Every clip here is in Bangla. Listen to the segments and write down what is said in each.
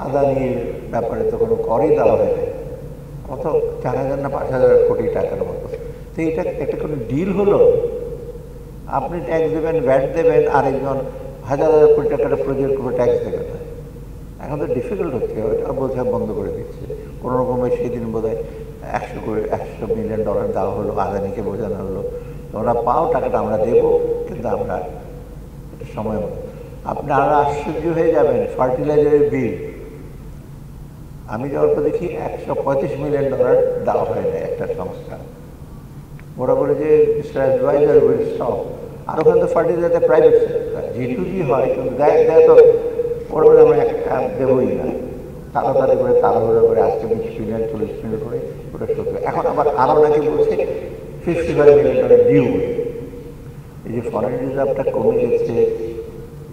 আদানির ব্যাপারে তো কোনো করই দেওয়া হয় না, কত 4,000 না 5,000 কোটি টাকার মতো। তো এটা একটা কোনো ডিল হলো? আপনি ট্যাক্স দেবেন, ভ্যাট দেবেন, আরেকজন হাজার হাজার কোটি টাকার প্রজেক্ট কোনো ট্যাক্স দেবে না। এখন তো ডিফিকাল্ট হচ্ছে, ওটা বলছে বন্ধ করে দিচ্ছে কোনো রকমে। সেদিন বোধ হয় $100 মিলিয়ন দেওয়া হলো, আদানিকে বোঝানো হলো তোমরা পাও টাকাটা, আমরা দেবো, কিন্তু আমরা সময় মতো। আপনি আরও আশ্চর্য হয়ে যাবেন, ফার্টিলাইজারের বিল আমি যখন দেখি $135 মিলিয়ন দেওয়া হয় না একটা সংস্থা। ওরা বলে যে অ্যাডভাইজার উইল স্টপ। আর ওখানে তো ফার্টিলাইজার প্রাইভেট সেক্টর, G2G হয়, কিন্তু দেয় তো ওরা বলে আমরা একটা দেবই না। তাড়াতাড়ি করে তাড়াহুড়ো করে আজকে 20 মিলিয়ন 40 মিলিয়ন করে ওটা সত্যি। এখন আবার আরও নাকি বলছে $55 মিলিয়ন ডিউ। এই যে ফরেন রিজার্ভটা কমে গেছে,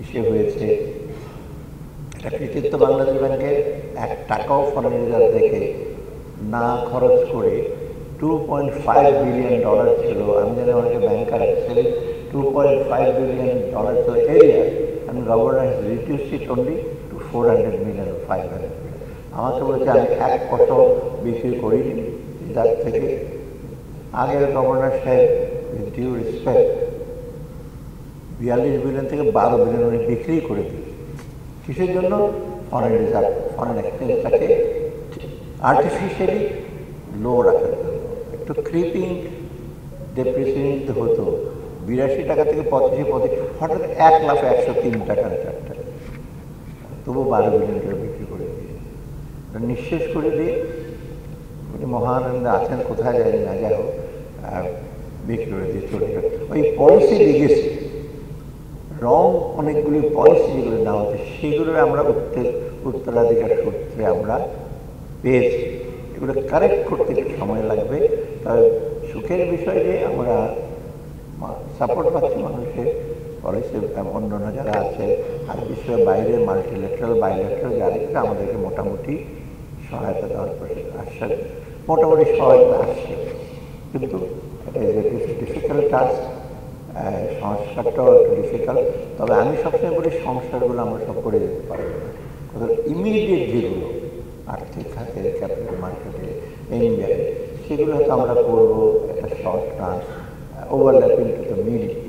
ইসে হয়েছে, এটা কৃতিত্ব বাংলাদেশ ব্যাংকের। $1 ফরেন রিজার্ভ থেকে না খরচ করে $2.5 বিলিয়ন ছিল। আমি জানি অনেকে ব্যাংকার অ্যাকচুয়ালি $2.5 বিলিয়ন ছিল area, and governor has reduced it only to 400 million or 500 million. আমাকে বলছে আমি 1% বিক্রি করিনি যার থেকে। আগের গভর্নর সাহেব ডিউ রেসপেক্ট 42 বিলিয়ন থেকে 12 বিলিয়ন উনি বিক্রি করে দিল। কিসের জন্য? ফরেন রিজার্ভ, ফরেন এক্সচেঞ্জটাকে আর্টিফিশিয়ালি লো রাখার জন্য। একটু ক্রিপিং ডেপ্রিসিয়েশন হতো, 82 টাকা থেকে 85 হঠাৎ 1,01,03 টাকার চারটা, তবু 12 বিলিয়ন টাকা বিক্রি করে দিয়ে নিঃশেষ করে দিয়ে উনি মহানন্দে আছেন, কোথায় যায় না, যাই হোক বিক্রি করে দিয়ে চলে গেল। ওই পলিসি লিগেসি রং অনেকগুলি পলিসি যেগুলো নেওয়া হচ্ছে সেগুলো আমরা উত্তরাধিকার সূত্রে আমরা পেয়েছি। এগুলো কারেক্ট করতে একটু সময় লাগবে। তবে সুখের বিষয় যে আমরা সাপোর্ট পাচ্ছি মানুষের পলিসি, অন্যান্য যারা আছে আর বিশ্বের বাইরে মাল্টিলেটারাল বাইলেটারাল যারা আমাদেরকে মোটামুটি সহায়তা দেওয়ার আশ্বাস, মোটামুটি সহায়তা আসছে। কিন্তু এটা ডিফিকাল্ট টাস্ক, সংস্কারটাও একটু ডিফিকাল্ট। তবে আমি সবসময় বলি সংস্কারগুলো আমরা সব করে যেতে পারবো না। ওদের ইমিডিয়েট যেগুলো আর্থিক খাতে, ক্যাপিটাল মার্কেটে, ইন্ডিয়ায়, সেগুলো হয়তো আমরা করবো একটা short term, overlapping to the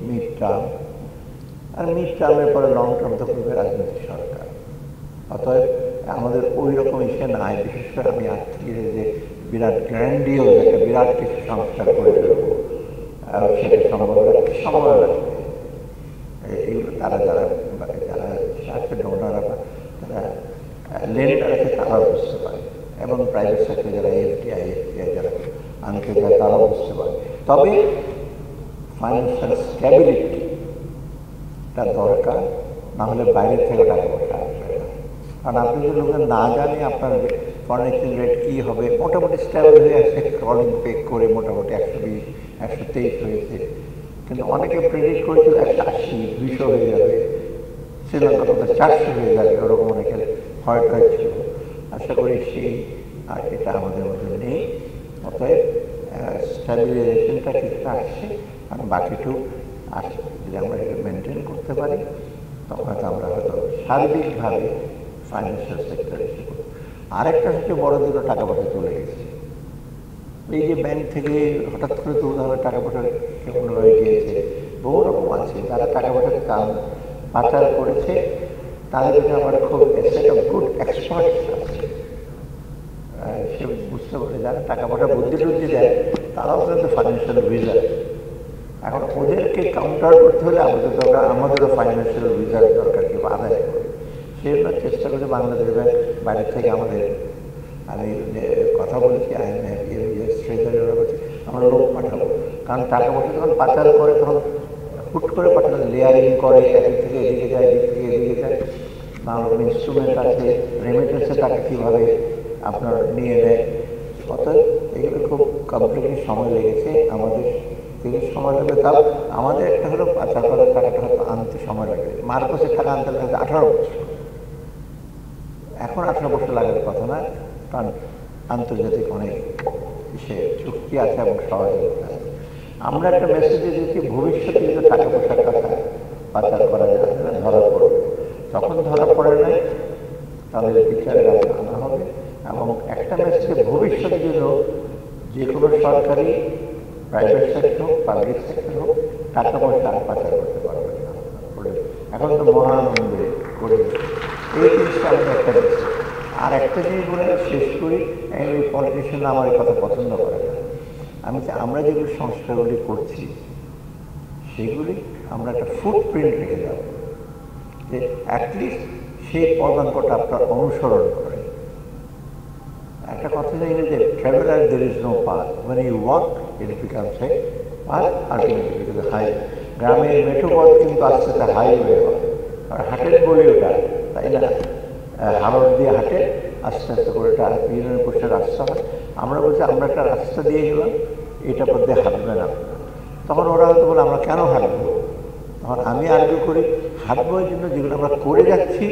mid term. আর মিড টার্মের পরে লং টার্ম তো করবে রাজনৈতিক সরকার। অতএব আমাদের ওই রকম ইসে নাই। বিশেষ করে আমি আর্থিক যে বিরাট গ্র্যান্ডিওজ একটা বিরাট কিছু সংস্কার করে ফেলবো, সেটা সম্ভব সময় লাগবে। এইগুলো তারা যারা আছে ডোনাররা, তারা লেন্ডার আছে, তারা বুঝতে পারে, এবং প্রাইভেট সেক্টর যারা এফডিআই যারা আনতে যায় তারাও বুঝতে পারে। তবে ফাইন্যান্সিয়াল স্ট্যাবিলিটিটা দরকার, না হলে বাইরের থেকে টাকা পয়সা আসবে না। কারণ আপনি যদি লোকের না জানে আপনার ফরেন এক্সচেঞ্জ রেট কী হবে, মোটামুটি স্ট্যাবল হয়ে আসছে, কলিং পে করে মোটামুটি 120 123 হয়েছে, কিন্তু অনেকে প্রেডিক্ট করেছিল 180 200 হয়ে যাবে, শ্রীলঙ্কা 400 হয়ে যাবে, ওরকম অনেকে হয়তো ছিল। আশা করি সেই আর এটা আমাদের মধ্যে নেই। অতএব স্ট্যাবিলাইজেশনটা কিছুটা আসছে, কারণ বাকিটুকু আসছে। যদি আমরা এটা মেনটেন করতে পারি তখন হয়তো আমরা হয়তো সার্বিকভাবে ফাইন্যান্সিয়াল সেক্টরে এসে করব। আরেকটা সবচেয়ে বড় দিকে টাকা পয়সা চলে গেছে। এই যে ব্যাংক থেকে হঠাৎ করে তুলতে হবে টাকা পয়সা কেমন হয়ে গিয়েছে, বহু রকম আছে যারা টাকা পয়সার কাম পাচার করেছে। তাদের জন্য আমার খুব সেট অফ গুড এক্সপার্ট আছে, সে বুঝতে পারে যারা টাকা পয়সা বুদ্ধি টুদ্ধি দেয় তারাও কিন্তু ফাইন্যান্সিয়াল রিজার্ভ। এখন ওদেরকে কাউন্টার করতে হলে আমাদেরও ফাইন্যান্সিয়াল রিজার্ভ দরকার, কেউ আদায় করে। সেজন্য চেষ্টা করে বাংলাদেশ ব্যাংক বাইরের থেকে আমাদের, আমি কথা বলেছি ট্রেজারি বলছি আমরা লোক পাঠাবো, কারণ টাকা পয়সা যখন পাচার করে তখন হুট করে পাঠানো লেয়ারিং করে, এদিক থেকে এদিকে যায়, এদিক থেকে এদিকে যায়, নানা রকম ইনস্ট্রুমেন্ট আছে, রেমিটেন্সে টাকা কীভাবে আপনার নিয়ে নেয়। অতএব এগুলো খুব কমপ্লিটলি সময় লেগেছে আমাদের, থেকে সময় লাগবে। তাও আমাদের একটা হলো পাচার করার টাকাটা হয়তো আনতে সময় লাগে, মার্কসের টাকা আনতে লাগে 18 বছর। এখন 18 বছর লাগার কথা না, কারণ আন্তর্জাতিক অনেক সে চুক্তি আছে এবং সহযোগিতা আছে। আমরা একটা মেসেজ দিয়েছি ভবিষ্যতে যদি টাকা পয়সার কথা পাচার করা যায় ধরা পড়বে। যখন ধরা পড়ে নাই তাদের বিচারের আওতায় আনা হবে এবং একটা মেসেজে ভবিষ্যতের জন্য যে কোনো সরকারি প্রাইভেট সেক্টর হোক পাবলিক সেক্টর হোক টাকা পয়সা আর পাচার করতে পারবে না। এখন তো মহানন্দে করে এই জিনিসটা আমাদের একটা দিচ্ছে। আর একটা জিনিস বলে শেষ করি, এই পলিটিশিয়ান আমার এই কথা পছন্দ করে না। আমরা যেগুলো সংস্কারগুলি করছি সেগুলি আমরা একটা ফুটপ্রিন্ট রেখে যাব, যে অ্যাটলিস্ট সেই পদাঙ্কটা আপনার অনুসরণ করে। একটা কথা জানি যে ট্রাভেলার দের is no path, when you walk it becomes a path, ultimately becomes a highway। গ্রামের মেঠোপথ কিন্তু আস্তে আস্তে হাইওয়ে হয়, আর হাটের বলে ওটা, তাই না? হাড় দিয়ে হাটে আস্তে আস্তে করে একটা ইউনিয়ন পোস্টের রাস্তা হয়। আমরা বলছি আমরা একটা রাস্তা দিয়ে গেলাম, এটা পথে হাঁটবে না। তখন ওরা হয়তো বলে আমরা কেন হাঁটবো? তখন আমি আর্গু করি হাঁটবো এই জন্য যেগুলো আমরা করে যাচ্ছি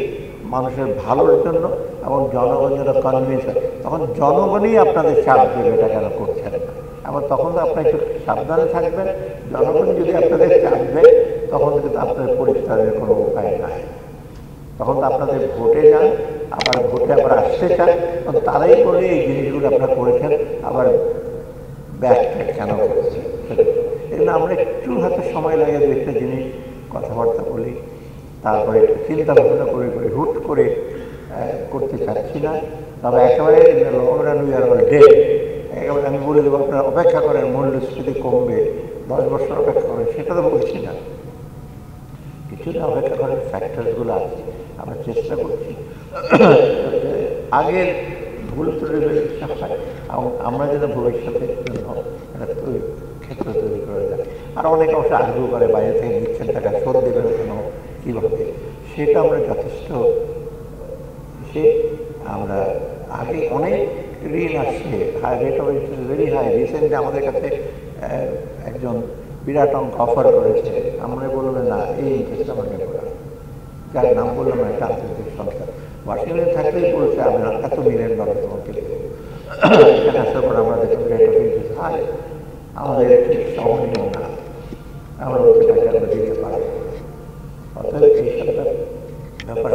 মানুষের ভালোর জন্য এবং জনগণ যেন কনভিন্স হয়। তখন জনগণই আপনাদের চাপ দেবে এটা কেন করছেন না। এবং তখন তো আপনার একটু সাবধানে থাকবেন। জনগণ যদি আপনাদের চাপ দেয় তখন কিন্তু আপনাদের পরিষ্কারের কোনো উপায় নাই। তখন তো আপনাদের ভোটে যান, আবার ভোটে আবার আসতে চান, তারাই বলে এই জিনিসগুলো আপনারা করেছেন, আবার ব্যাকট্র্যাক কেন করেছেন। এগুলো আমরা একটু হাতে সময় লাগে দু একটা জিনিস কথাবার্তা বলি, তারপরে একটু চিন্তা ভাবনা করে করে হুট করে করতে চাচ্ছি না। তবে একেবারে long run we are all dead, একেবারে আমি বলে দেবো আপনারা অপেক্ষা করেন মূল্যস্ফীতি কমবে, 10 বছর অপেক্ষা করেন, সেটা তো বলছি না। কিছুটা অপেক্ষা করার ফ্যাক্টরসগুলো আছে, আমরা চেষ্টা করছি আগের ভুল ত্রুটি হয় এবং আমরা যেন ভবিষ্যতের জন্য একটা ক্ষেত্র তৈরি করে যায়। আর অনেক অংশ আগ্রহ করে বাইরে থেকে নিচ্ছেন টাকা শোধ দেবেন কেন, কীভাবে, সেটা আমরা যথেষ্ট সে আমরা আগে অনেক ঋণ আসছে, rate of interest very high. Recently আমাদের কাছে একজন বিরাট অঙ্ক অফার করেছে, আমরা বললাম না এই ইন্টারেস্ট আমাকে করা, যার নাম বললাম না, একটা আন্তর্জাতিক সংস্থা ওয়াশিংটনে থাকলেই বলছে আমরা এত মিলিয়ন ডলার তোমাকে দেবো। এখানে আসার পর আমরা দেখলাম রেট অফ ইন্টারেস্ট হাই, আমাদের ঠিক সহনীয় না, আমরা হচ্ছে টাকা আমরা দিতে পারবো। অর্থাৎ এই সব ব্যাপার